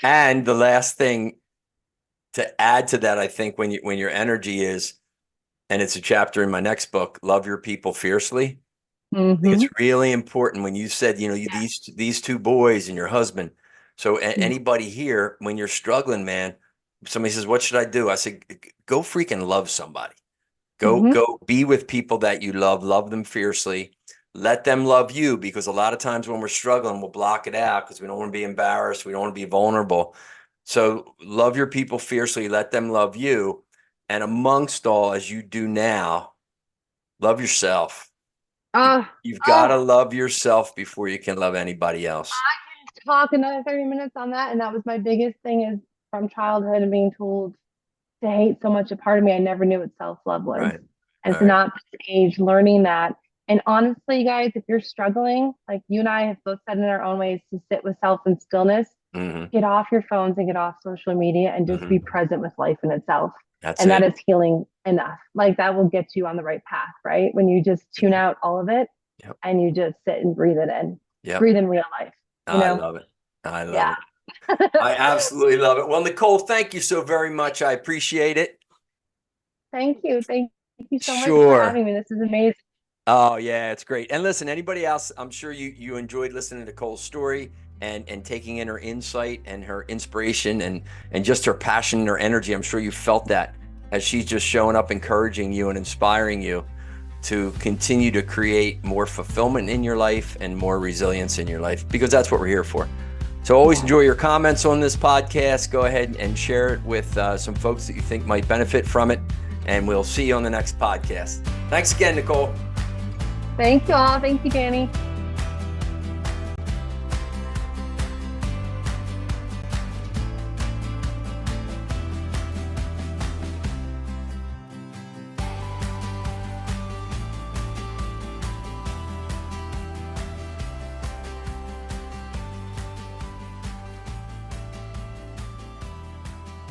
Speaker 2: And the last thing to add to that, I think, when your energy is, and it's a chapter in my next book, Love Your People Fiercely. I think it's really important when you said, these two boys and your husband. So anybody here, when you're struggling, man, somebody says, what should I do? I say, go freaking love somebody. Go be with people that you love them fiercely. Let them love you, because a lot of times when we're struggling, we'll block it out because we don't want to be embarrassed. We don't want to be vulnerable. So love your people fiercely. Let them love you. And amongst all, as you do now, love yourself. You've got to love yourself before you can love anybody else.
Speaker 3: I can talk another 30 minutes on that. And that was my biggest thing, is from childhood and being told to hate so much a part of me I never knew what self-love was. And it's not this age learning that. And honestly, guys, if you're struggling, like you and I have both said in our own ways, to sit with self and stillness, get off your phones and get off social media and just be present with life in itself. That is healing enough. Like, that will get you on the right path, right? When you just tune out all of it and you just sit and breathe it in. Breathe in real life.
Speaker 2: I love it. I love it. I absolutely love it. Well, Nicole, thank you so very much. I appreciate it.
Speaker 3: Thank you. Thank you so much for having me. This is amazing.
Speaker 2: Oh, yeah, it's great. And listen, anybody else, I'm sure you enjoyed listening to Nicole's story and taking in her insight and her inspiration and just her passion and her energy. I'm sure you felt that as she's just showing up, encouraging you and inspiring you to continue to create more fulfillment in your life and more resilience in your life, because that's what we're here for. So always enjoy your comments on this podcast. Go ahead and share it with some folks that you think might benefit from it. And we'll see you on the next podcast. Thanks again, Nicole.
Speaker 3: Thank you all. Thank you, Danny.